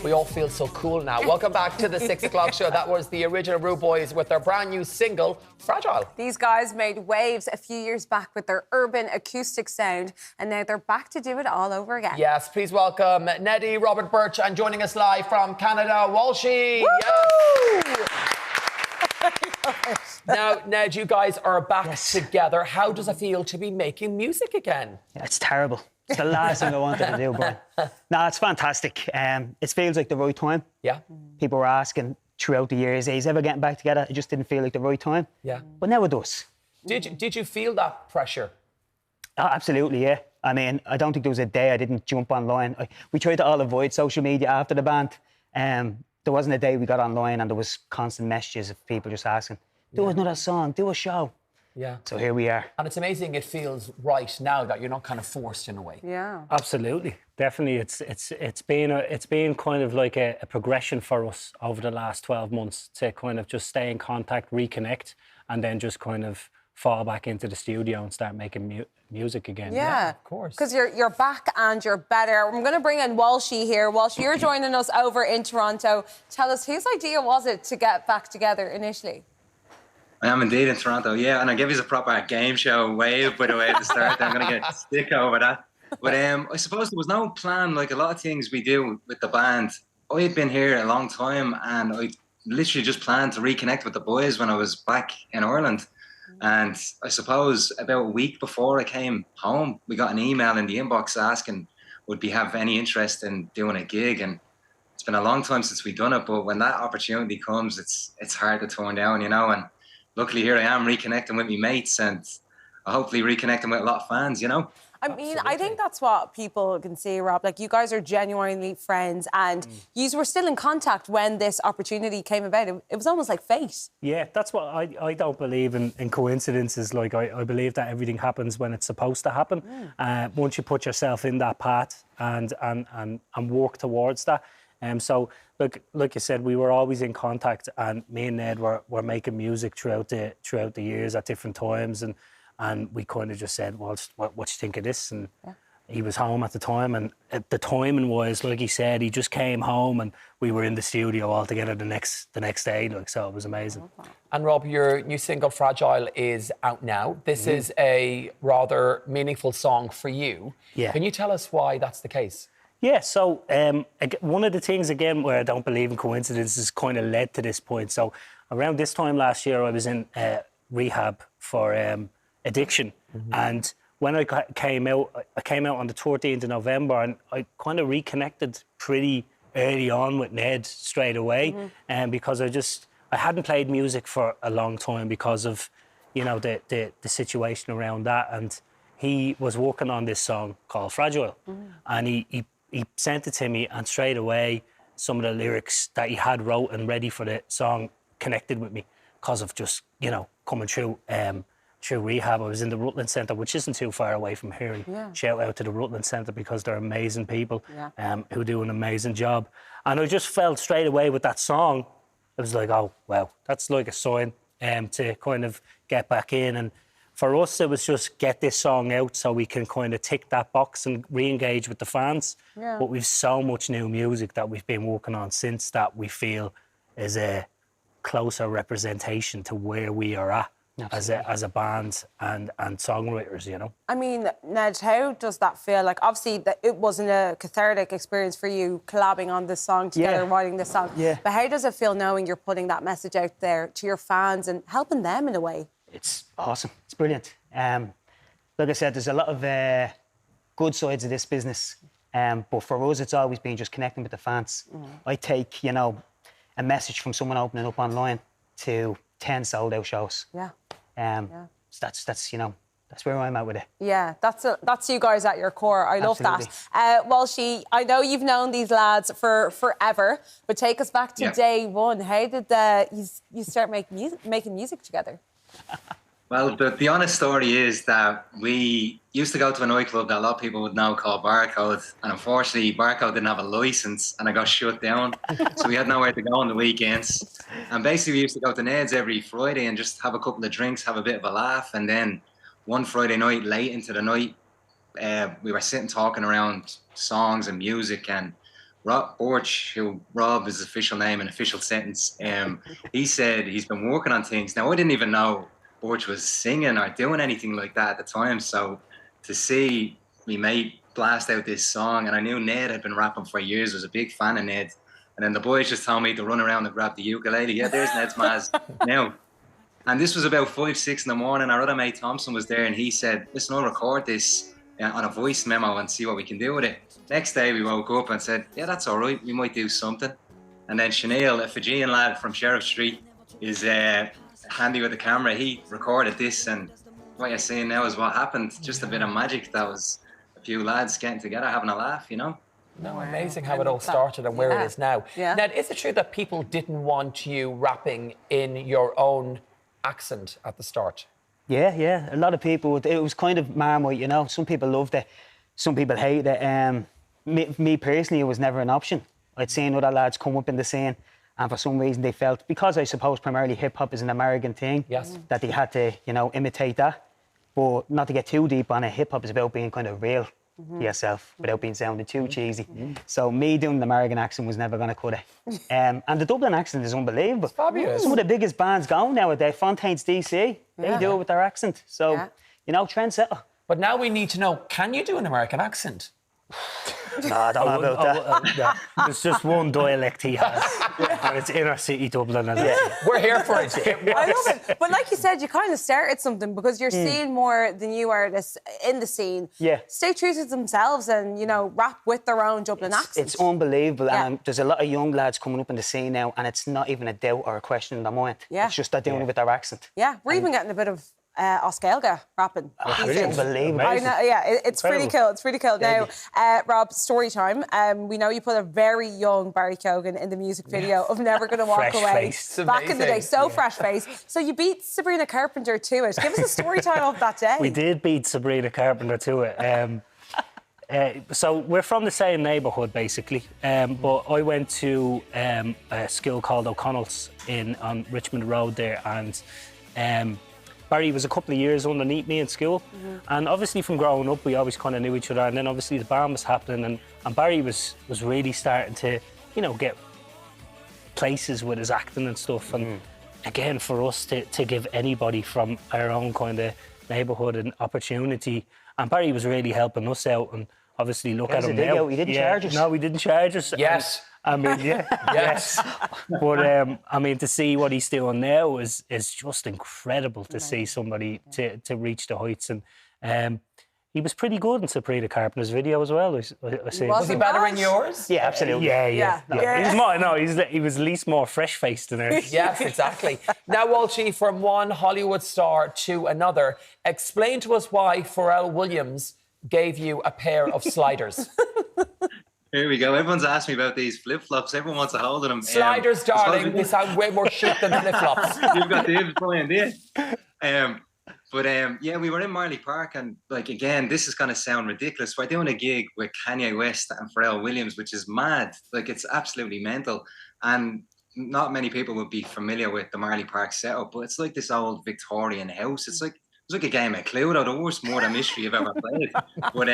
We all feel so cool now. Welcome back to the 6 o'clock show. That was the original Rudeboys with their brand new single, Fragile. These guys made waves a few years back with their urban acoustic sound, and now they're back to do it all over again. Yes, please welcome Neddy, Robert Birch, and joining us live from Canada, Walshy. Yes. Now, Ned, you guys are back together. How does it feel to be making music again? Yeah, it's terrible. It's the last thing I wanted to do, Brian. No, it's fantastic. It feels like the right time. Yeah. People were asking throughout the years, is ever getting back together? It just didn't feel like the right time. Yeah. But now it does. Did you feel that pressure? Oh, absolutely, yeah. I mean, I don't think there was a day I didn't jump online. We tried to all avoid social media after the band. There wasn't a day we got online and there was constant messages of people just asking, do another song, do a show. Yeah. So here we are. And it's amazing it feels right now that you're not kind of forced in a way. Yeah. Absolutely. Definitely. It's been kind of like a progression for us over the last 12 months to kind of just stay in contact, reconnect, and then just kind of fall back into the studio and start making music again. Yeah, of course. Because you're back and you're better. I'm going to bring in Walshy here. Walshy, you're joining us over in Toronto. Tell us, whose idea was it to get back together initially? I am indeed in Toronto, yeah, and I give you a proper game show wave, by the way, at the start. I'm going to get stick over that. But I suppose there was no plan, like a lot of things we do with the band. I had been here a long time, and I literally just planned to reconnect with the boys when I was back in Ireland. And I suppose about a week before I came home, we got an email in the inbox asking, would we have any interest in doing a gig? And it's been a long time since we've done it, but when that opportunity comes, it's hard to turn down, you know. And luckily here I am reconnecting with my mates and hopefully reconnecting with a lot of fans, you know. I mean, I think that's what people can see, Rob. Like, you guys are genuinely friends and you were still in contact when this opportunity came about. It was almost like fate. Yeah, that's what I don't believe in coincidences. Like, I believe that everything happens when it's supposed to happen. Once you put yourself in that path and work towards that. So, like you said, we were always in contact, and me and Ned were making music throughout the years at different times, and we kind of just said, well, what do you think of this? And he was home at the time, and the timing was, like he said, he just came home and we were in the studio all together the next day, like, so it was amazing. And Rob, your new single, Fragile, is out now. This is a rather meaningful song for you. Yeah. Can you tell us why that's the case? Yeah, so one of the things, again, where I don't believe in coincidences kind of led to this point. So around this time last year, I was in rehab for addiction. And when I came out on the 13th of November, and I kind of reconnected pretty early on with Ned straight away. And because I hadn't played music for a long time because of, you know, the situation around that. And he was working on this song called Fragile. And he sent it to me, and straight away, some of the lyrics that he had wrote and ready for the song connected with me because of just, you know, coming through rehab. I was in the Rutland Centre, which isn't too far away from here. And shout out to the Rutland Centre because they're amazing people who do an amazing job. And I just felt straight away with that song, it was like, oh, wow, that's like a sign to kind of get back in. And for us, it was just get this song out so we can kind of tick that box and re-engage with the fans. But we've so much new music that we've been working on since that we feel is a closer representation to where we are at as a band and songwriters, you know. I mean, Ned, how does that feel? Like, obviously, it wasn't a cathartic experience for you collabing on this song together, writing this song. But how does it feel knowing you're putting that message out there to your fans and helping them in a way? It's awesome. It's brilliant. Like I said, there's a lot of good sides of this business. But for us, it's always been just connecting with the fans. I take, you know, a message from someone opening up online to 10 sold-out shows. So that's you know, that's where I'm at with it. Yeah, that's you guys at your core. I love that. Walshy, I know you've known these lads for forever, but take us back to day one. How did you start making music together? Well, the honest story is that we used to go to a nightclub that a lot of people would know called Barcode, and unfortunately Barcode didn't have a licence and I got shut down. So we had nowhere to go on the weekends. And basically we used to go to Ned's every Friday and just have a couple of drinks, have a bit of a laugh. And then one Friday night, late into the night, we were sitting talking around songs and music, and Borch, who Rob is his official name and official sentence, he said he's been working on things. Now, I didn't even know Borch was singing or doing anything like that at the time. So to see me mate blast out this song, and I knew Ned had been rapping for years, was a big fan of Ned. And then the boys just told me to run around and grab the ukulele. Yeah, there's Ned's Maz now. And this was about 5, 6 in the morning. Our other mate Thompson was there, and he said, listen, I'll record this on a voice memo and see what we can do with it. Next day we woke up and said, yeah, that's all right, we might do something. And then Sinead, a Fijian lad from Sheriff Street, is handy with the camera. He recorded this, and what you're seeing now is what happened. Just a bit of magic. That was a few lads getting together, having a laugh, you know? No, amazing how it all started and where it is now. Yeah. Ned, is it true that people didn't want you rapping in your own accent at the start? Yeah. A lot of people, it was kind of Marmite, you know. Some people loved it, some people hated it. Me personally, it was never an option. I'd seen other lads come up in the scene, and for some reason they felt, because I suppose primarily hip hop is an American thing, yes, that they had to, you know, imitate that. But not to get too deep on it, hip hop is about being kind of real to yourself without being sounding too cheesy. So me doing the American accent was never going to cut it. And the Dublin accent is unbelievable. It's fabulous. Some of the biggest bands going nowadays, Fontaine's DC, they do it with their accent. So, you know, trendsetter. But now we need to know, can you do an American accent? No, I don't know about that. Yeah. There's just one dialect he has, and it's inner city Dublin. And We're here for it. I love it. But like you said, you kind of started something because you're seeing more the new artists in the scene. Yeah. Stay true to themselves and, you know, rap with their own Dublin accent. It's unbelievable. Yeah. And there's a lot of young lads coming up in the scene now, and it's not even a doubt or a question in their mind. Yeah. It's just they're doing it with their accent. Yeah, we're even getting a bit of Oscailga rapping. It's unbelievable. I know, yeah, it's pretty cool. It's pretty cool. Yeah. Now, Rob, Storytime. We know you put a very young Barry Keoghan in the music video of Never Gonna Walk Fresh Away. face. Back in the day, so fresh face. So you beat Sabrina Carpenter to it. Give us a story time of that day. We did beat Sabrina Carpenter to it. So we're from the same neighbourhood, basically. But I went to a school called O'Connell's on Richmond Road there, and Barry was a couple of years underneath me in school. And obviously from growing up, we always kind of knew each other. And then obviously the band was happening, and Barry was really starting to, you know, get places with his acting and stuff. And again, for us to give anybody from our own kind of neighbourhood an opportunity, and Barry was really helping us out. And obviously look at him now. He didn't charge us. No, we didn't charge us. Yes. I mean, yes. But I mean, to see what he's doing now is just incredible. To see somebody to reach the heights, and he was pretty good in Sabrina Carpenter's video as well. I see. Was he better in yours? Yeah, absolutely. Yeah. He was at least more fresh-faced than hers. Yes, exactly. Now, Walshy, from one Hollywood star to another, explain to us why Pharell Williams gave you a pair of sliders. Here we go. Everyone's asked me about these flip-flops. Everyone wants a hold of them. Sliders, darling. They sound way more chic than flip-flops. You've got David playing this. Yeah, we were in Marley Park, and like again, this is going to sound ridiculous. We're doing a gig with Kanye West and Pharrell Williams, which is mad. Like, it's absolutely mental. And not many people would be familiar with the Marley Park setup, but it's like this old Victorian house. It's like a game of Cluedo, the worst murder mystery I've ever played. But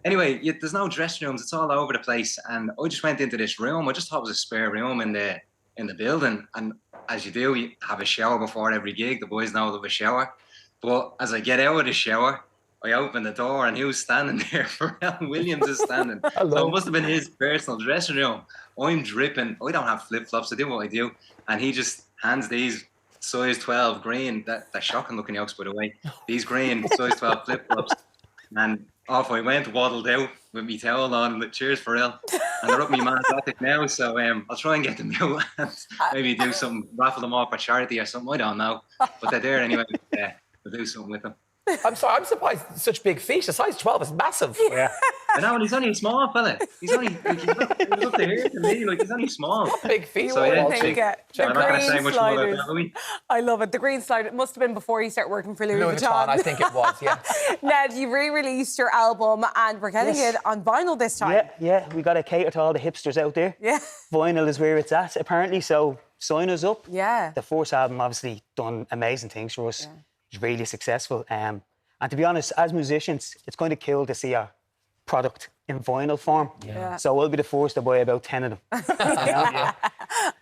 anyway, there's no dressing rooms. It's all over the place. And I just went into this room. I just thought it was a spare room in the building. And as you do, you have a shower before every gig. The boys know they have a shower. But as I get out of the shower, I open the door and who's standing there? Pharrell Williams is standing. So it must have been his personal dressing room. I'm dripping. I don't have flip-flops. I do what I do. And he just hands these size 12 green, they're shocking looking yokes, by the way. These green size 12 flip-flops. And off I went, waddled out with me towel on, with cheers Pharrell. And they're up me man's attic now, so I'll try and get them out and maybe do something, raffle them off for charity or something, I don't know. But they're there anyway, we'll do something with them. I'm surprised such big feet. A size 12 is massive. Yeah. I know, and he's only a small fella. He's only, like, he's up to here to me, like, he's only small. Big feet. So, yeah, I think, I'm not going to say green much more sliders. about that. I love it. The green slider. It must have been before you started working for Louis Vuitton, I think it was, yeah. Ned, you re-released your album and we're getting it on vinyl this time. Yeah. We got to cater to all the hipsters out there. Yeah. Vinyl is where it's at, apparently, so sign us up. Yeah. The first album obviously done amazing things for us. It's really successful. And to be honest, as musicians, it's kind of cool to see our product in vinyl form. Yeah. So we'll be the first to buy about 10 of them.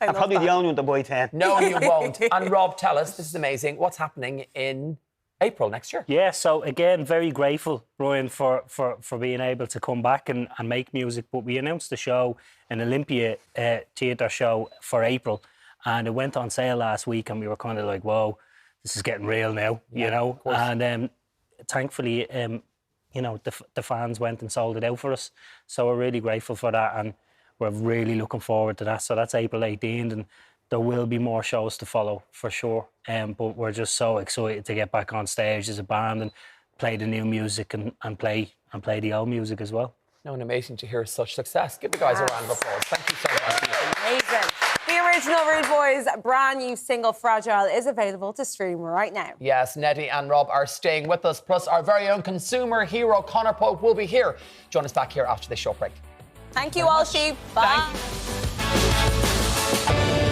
I'm probably the only one to buy 10. No, you won't. And Rob, tell us, this is amazing, what's happening in April next year? Yeah, so again, very grateful, Brian, for being able to come back and make music. But we announced the show, an Olympia theatre show for April, and it went on sale last week, and we were kind of like, whoa, this is getting real now, you know? And thankfully, you know, the fans went and sold it out for us. So we're really grateful for that, and we're really looking forward to that. So that's April 18th, and there will be more shows to follow for sure. But we're just so excited to get back on stage as a band and play the new music and play the old music as well. No, and amazing to hear such success. Give the guys a round of applause. Thank you so much. Amazing. The original Rudeboys' brand new single, Fragile, is available to stream right now. Yes, Neddy and Rob are staying with us, plus our very own consumer hero, Conor Pope, will be here. Join us back here after this short break. Thank you, Walshy. Bye. Thank you.